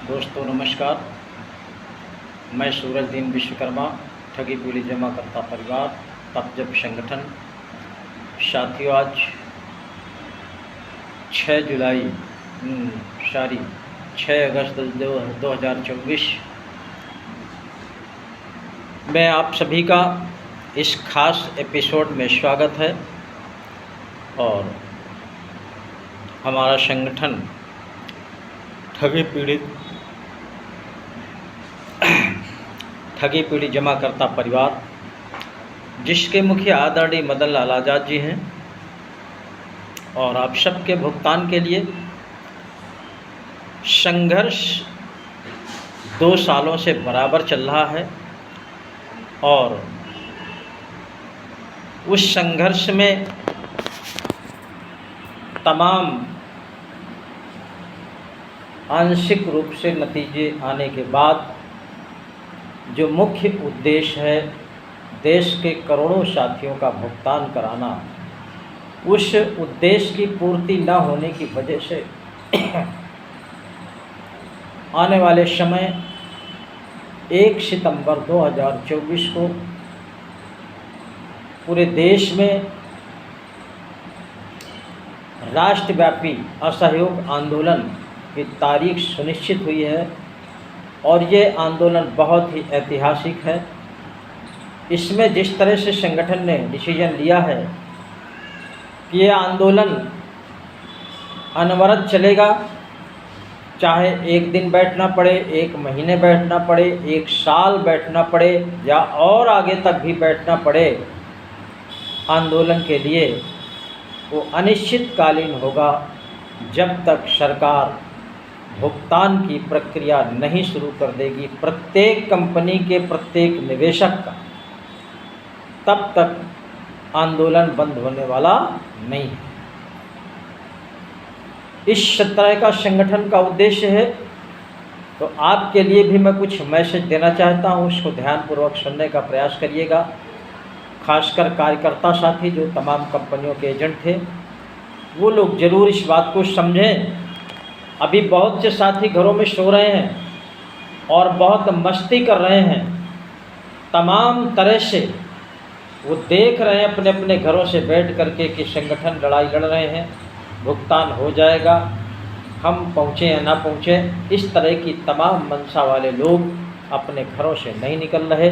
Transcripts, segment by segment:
दोस्तों नमस्कार। मैं सूरजदीन विश्वकर्मा, ठगी पीढ़ी जमा करता परिवार, तपजप संगठन। साथियों, आज 6 जुलाई 6 अगस्त 2024 में आप सभी का इस खास एपिसोड में स्वागत है। और हमारा संगठन ठगी पीढ़ी जमा करता परिवार, जिसके मुखिया आदरणीय मदन लाल आज़ाद जी हैं, और आप सबके भुगतान के लिए संघर्ष 2 सालों से बराबर चल रहा है। और उस संघर्ष में तमाम आंशिक रूप से नतीजे आने के बाद जो मुख्य उद्देश्य है देश के करोड़ों साथियों का भुगतान कराना, उस उद्देश्य की पूर्ति न होने की वजह से आने वाले समय 1 सितंबर 2024 को पूरे देश में राष्ट्रव्यापी असहयोग आंदोलन की तारीख सुनिश्चित हुई है। और ये आंदोलन बहुत ही ऐतिहासिक है। इसमें जिस तरह से संगठन ने डिसीजन लिया है कि ये आंदोलन अनवरत चलेगा, चाहे 1 दिन बैठना पड़े, 1 महीने बैठना पड़े, 1 साल बैठना पड़े, या और आगे तक भी बैठना पड़े, आंदोलन के लिए वो अनिश्चितकालीन होगा जब तक सरकार भुगतान की प्रक्रिया नहीं शुरू कर देगी प्रत्येक कंपनी के प्रत्येक निवेशक का। तब तक आंदोलन बंद होने वाला नहीं है। इस तरह का संगठन का उद्देश्य है। तो आपके लिए भी मैं कुछ मैसेज देना चाहता हूँ, उसको ध्यानपूर्वक सुनने का प्रयास करिएगा। खासकर कार्यकर्ता साथी जो तमाम कंपनियों के एजेंट थे, वो लोग ज़रूर इस बात को समझें। अभी बहुत से साथी घरों में सो रहे हैं और बहुत मस्ती कर रहे हैं। तमाम तरह से वो देख रहे हैं अपने अपने घरों से बैठ करके कि संगठन लड़ाई लड़ रहे हैं, भुगतान हो जाएगा, हम पहुँचे या ना पहुँचे। इस तरह की तमाम मंशा वाले लोग अपने घरों से नहीं निकल रहे।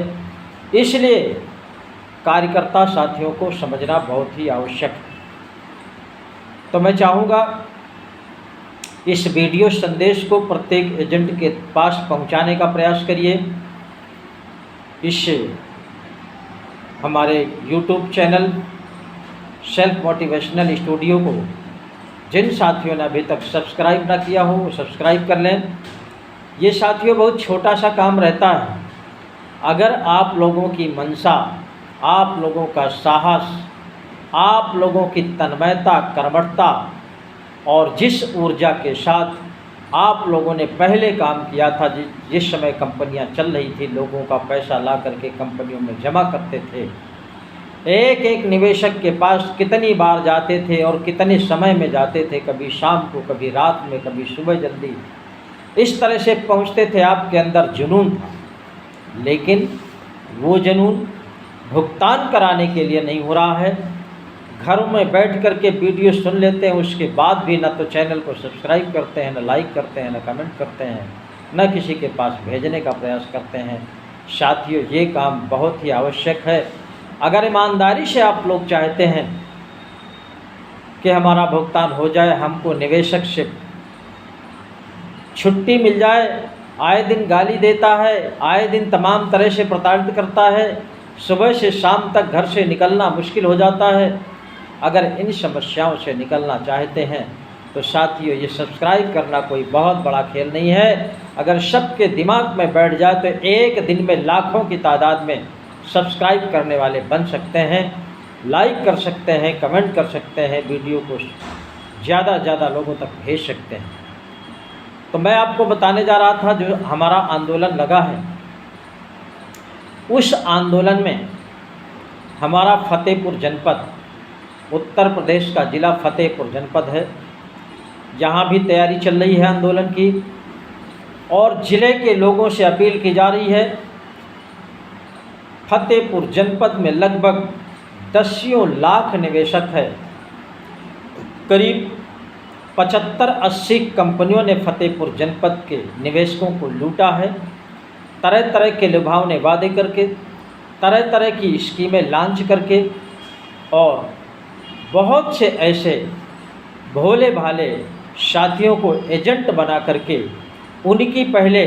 इसलिए कार्यकर्ता साथियों को समझना बहुत ही आवश्यक है। तो मैं चाहूँगा इस वीडियो संदेश को प्रत्येक एजेंट के पास पहुंचाने का प्रयास करिए। इस हमारे YouTube channel self motivational studio को जिन साथियों ने अभी तक सब्सक्राइब ना किया हो वो सब्सक्राइब कर लें। ये साथियों बहुत छोटा सा काम रहता है। अगर आप लोगों की मंशा, आप लोगों का साहस, आप लोगों की तन्मयता, कर्मठता और जिस ऊर्जा के साथ आप लोगों ने पहले काम किया था, जिस समय कंपनियां चल रही थी, लोगों का पैसा ला करके कंपनियों में जमा करते थे, एक एक निवेशक के पास कितनी बार जाते थे और कितने समय में जाते थे, कभी शाम को, कभी रात में, कभी सुबह जल्दी, इस तरह से पहुंचते थे। आपके अंदर जुनून था, लेकिन वो जुनून भुगतान कराने के लिए नहीं हो रहा है। घरों में बैठ कर के वीडियो सुन लेते हैं, उसके बाद भी ना तो चैनल को सब्सक्राइब करते हैं, ना लाइक करते हैं, ना कमेंट करते हैं, ना किसी के पास भेजने का प्रयास करते हैं। साथियों, ये काम बहुत ही आवश्यक है। अगर ईमानदारी से आप लोग चाहते हैं कि हमारा भुगतान हो जाए, हमको निवेशक से छुट्टी मिल जाए, आए दिन गाली देता है, आए दिन तमाम तरह से प्रताड़ित करता है, सुबह से शाम तक घर से निकलना मुश्किल हो जाता है, अगर इन समस्याओं से निकलना चाहते हैं तो साथियों, ये सब्सक्राइब करना कोई बहुत बड़ा खेल नहीं है। अगर सबके दिमाग में बैठ जाए तो एक दिन में लाखों की तादाद में सब्सक्राइब करने वाले बन सकते हैं, लाइक कर सकते हैं, कमेंट कर सकते हैं, वीडियो को ज़्यादा ज़्यादा लोगों तक भेज सकते हैं। तो मैं आपको बताने जा रहा था, जो हमारा आंदोलन लगा है, उस आंदोलन में हमारा फतेहपुर जनपद, उत्तर प्रदेश का ज़िला फतेहपुर जनपद है। यहाँ भी तैयारी चल रही है आंदोलन की। और ज़िले के लोगों से अपील की जा रही है। फतेहपुर जनपद में लगभग 10 लाख निवेशक है। करीब 75-80 कंपनियों ने फतेहपुर जनपद के निवेशकों को लूटा है। तरह तरह के लुभावने वादे करके, तरह तरह की स्कीमें लॉन्च करके और बहुत से ऐसे भोले भाले साथियों को एजेंट बना करके उनकी पहले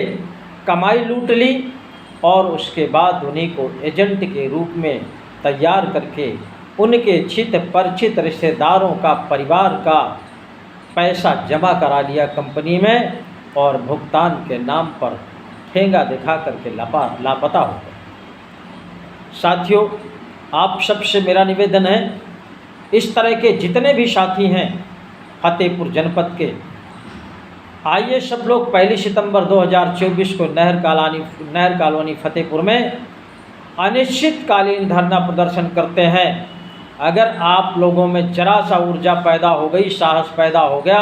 कमाई लूट ली और उसके बाद उन्हीं को एजेंट के रूप में तैयार करके उनके चित परिचित रिश्तेदारों का, परिवार का पैसा जमा करा लिया कंपनी में और भुगतान के नाम पर ठेंगा दिखा करके लापता हो गए। साथियों, आप सबसे मेरा निवेदन है, इस तरह के जितने भी साथी हैं फतेहपुर जनपद के, आइए सब लोग 1 सितंबर 2024 को नहर कॉलोनी फतेहपुर में अनिश्चितकालीन धरना प्रदर्शन करते हैं। अगर आप लोगों में जरा सा ऊर्जा पैदा हो गई, साहस पैदा हो गया,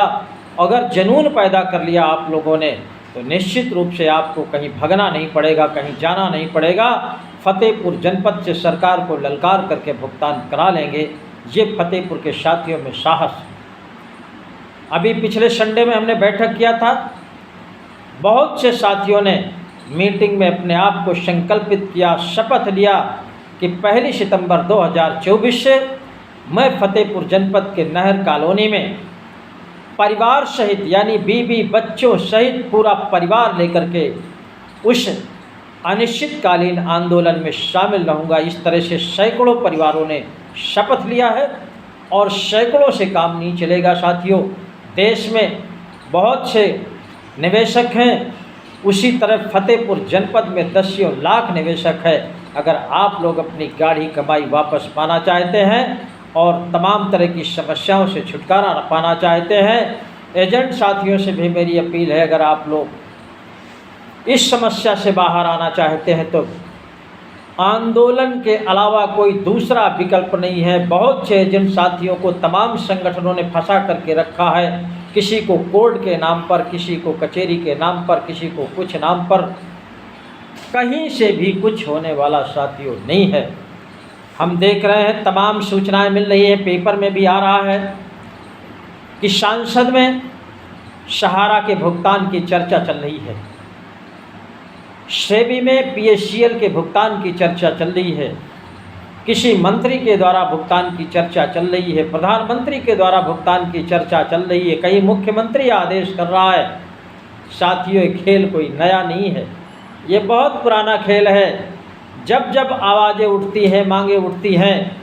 अगर जुनून पैदा कर लिया आप लोगों ने, तो निश्चित रूप से आपको कहीं भगना नहीं पड़ेगा, कहीं जाना नहीं पड़ेगा। फतेहपुर जनपद से सरकार को ललकार करके भुगतान करा लेंगे। ये फतेहपुर के साथियों में साहस। अभी पिछले संडे में हमने बैठक किया था, बहुत से साथियों ने मीटिंग में अपने आप को संकल्पित किया, शपथ लिया कि 1 सितंबर 2024 से मैं फतेहपुर जनपद के नहर कॉलोनी में परिवार सहित, यानी बीवी बच्चों सहित पूरा परिवार लेकर के उस अनिश्चितकालीन आंदोलन में शामिल रहूँगा। इस तरह से सैकड़ों परिवारों ने शपथ लिया है और सैकड़ों से काम नहीं चलेगा। साथियों, देश में बहुत से निवेशक हैं, उसी तरह फतेहपुर जनपद में 10 लाख निवेशक है। अगर आप लोग अपनी गाढ़ी कमाई वापस पाना चाहते हैं और तमाम तरह की समस्याओं से छुटकारा पाना चाहते हैं, एजेंट साथियों से भी मेरी अपील है, अगर आप लोग इस समस्या से बाहर आना चाहते हैं तो आंदोलन के अलावा कोई दूसरा विकल्प नहीं है। बहुत से एजेंट साथियों को तमाम संगठनों ने फंसा करके रखा है, किसी को कोर्ट के नाम पर, किसी को कचहरी के नाम पर, किसी को कुछ नाम पर। कहीं से भी कुछ होने वाला साथियों नहीं है। हम देख रहे हैं, तमाम सूचनाएं मिल रही है, पेपर में भी आ रहा है कि सांसद में सहारा के भुगतान की चर्चा चल रही है, सेबी में PSCL के भुगतान की चर्चा चल रही है, किसी मंत्री के द्वारा भुगतान की चर्चा चल रही है, प्रधानमंत्री के द्वारा भुगतान की चर्चा चल रही है, कहीं मुख्यमंत्री आदेश कर रहा है। साथियों, ये खेल कोई नया नहीं है, ये बहुत पुराना खेल है। जब जब आवाज़ें उठती हैं, मांगें उठती हैं,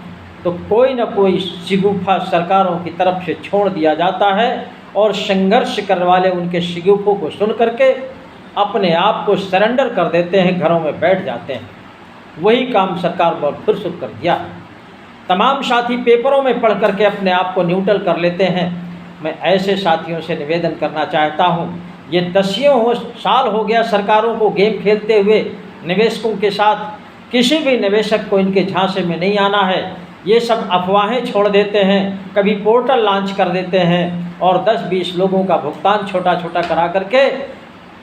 तो कोई न कोई शिगुफा सरकारों की तरफ से छोड़ दिया जाता है और संघर्ष करने वाले उनके शिगुफों को सुन करके अपने आप को सरेंडर कर देते हैं, घरों में बैठ जाते हैं। वही काम सरकार बहुत फिर शुरू कर दिया। तमाम साथी पेपरों में पढ़ करके अपने आप को न्यूट्रल कर लेते हैं। मैं ऐसे साथियों से निवेदन करना चाहता हूँ, ये 10 साल हो गया सरकारों को गेम खेलते हुए निवेशकों के साथ। किसी भी निवेशक को इनके झांसे में नहीं आना है। ये सब अफवाहें छोड़ देते हैं, कभी पोर्टल लॉन्च कर देते हैं और 10-20 लोगों का भुगतान छोटा छोटा करा करके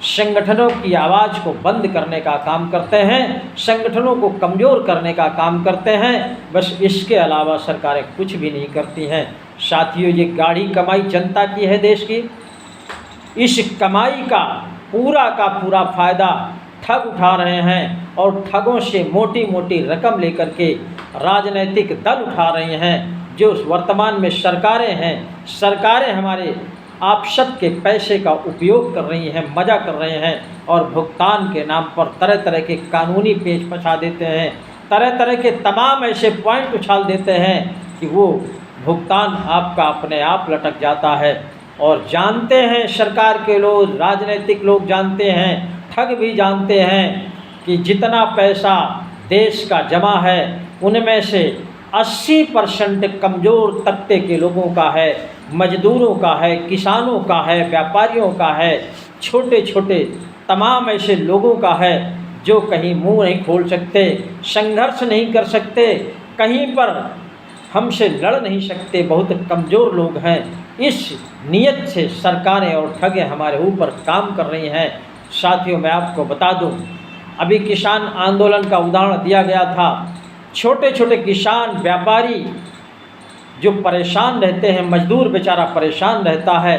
संगठनों की आवाज़ को बंद करने का काम करते हैं, संगठनों को कमज़ोर करने का काम करते हैं। बस इसके अलावा सरकारें कुछ भी नहीं करती हैं। साथियों, ये गाढ़ी कमाई जनता की है, देश की। इस कमाई का पूरा फ़ायदा ठग उठा रहे हैं और ठगों से मोटी मोटी रकम लेकर के राजनीतिक दल उठा रहे हैं। जो वर्तमान में सरकारें हैं, सरकारें हमारे आप सब के पैसे का उपयोग कर रही हैं, मज़ा कर रहे हैं और भुगतान के नाम पर तरह तरह के कानूनी पेच फंसा देते हैं, तरह तरह के तमाम ऐसे पॉइंट उछाल देते हैं कि वो भुगतान आपका अपने आप लटक जाता है। और जानते हैं सरकार के लोग, राजनीतिक लोग जानते हैं, ठग भी जानते हैं कि जितना पैसा देश का जमा है उनमें से 80% कमज़ोर तबके के लोगों का है, मजदूरों का है, किसानों का है, व्यापारियों का है, छोटे छोटे तमाम ऐसे लोगों का है जो कहीं मुंह नहीं खोल सकते, संघर्ष नहीं कर सकते, कहीं पर हमसे लड़ नहीं सकते, बहुत कमज़ोर लोग हैं। इस नीयत से सरकारें और ठगें हमारे ऊपर काम कर रही हैं। साथियों, मैं आपको बता दूं, अभी किसान आंदोलन का उदाहरण दिया गया था। छोटे छोटे किसान व्यापारी जो परेशान रहते हैं, मजदूर बेचारा परेशान रहता है।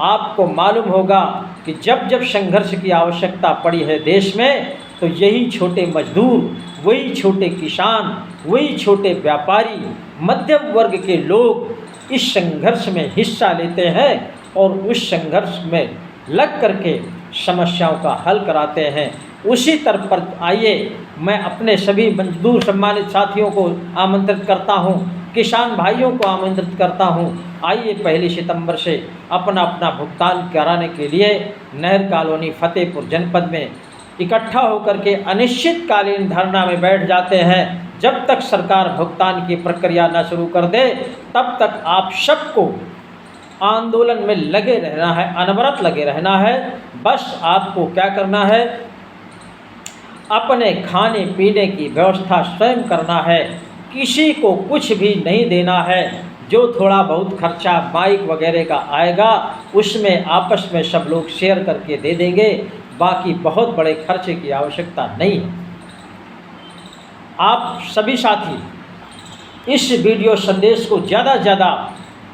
आपको मालूम होगा कि जब जब संघर्ष की आवश्यकता पड़ी है देश में, तो यही छोटे मजदूर, वही छोटे किसान, वही छोटे व्यापारी, मध्यम वर्ग के लोग इस संघर्ष में हिस्सा लेते हैं और उस संघर्ष में लग करके समस्याओं का हल कराते हैं। उसी तरह पर आइए, मैं अपने सभी मजदूर सम्मानित साथियों को आमंत्रित करता हूं, किसान भाइयों को आमंत्रित करता हूं। आइए 1 सितंबर से अपना अपना भुगतान कराने के लिए नहर कॉलोनी फतेहपुर जनपद में इकट्ठा होकर के अनिश्चितकालीन धरना में बैठ जाते हैं। जब तक सरकार भुगतान की प्रक्रिया न शुरू कर दे, तब तक आप सबको आंदोलन में लगे रहना है, अनवरत लगे रहना है। बस आपको क्या करना है, अपने खाने पीने की व्यवस्था स्वयं करना है, किसी को कुछ भी नहीं देना है। जो थोड़ा बहुत खर्चा बाइक वगैरह का आएगा, उसमें आपस में सब लोग शेयर करके दे देंगे, बाकी बहुत बड़े खर्चे की आवश्यकता नहीं है। आप सभी साथी इस वीडियो संदेश को ज़्यादा से ज़्यादा,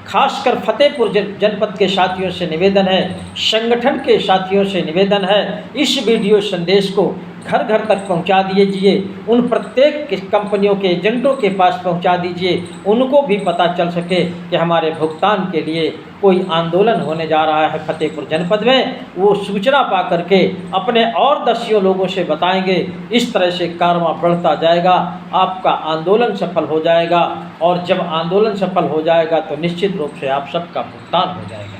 खासकर फतेहपुर जनपद के साथियों से निवेदन है, संगठन के साथियों से निवेदन है, इस वीडियो संदेश को घर घर तक पहुंचा दीजिए। उन प्रत्येक कंपनियों के एजेंटों के पास पहुंचा दीजिए, उनको भी पता चल सके कि हमारे भुगतान के लिए कोई आंदोलन होने जा रहा है फतेहपुर जनपद में। वो सूचना पा करके अपने और 10 लोगों से बताएंगे। इस तरह से कारवां बढ़ता जाएगा, आपका आंदोलन सफल हो जाएगा, और जब आंदोलन सफल हो जाएगा तो निश्चित रूप से आप सबका भुगतान हो जाएगा।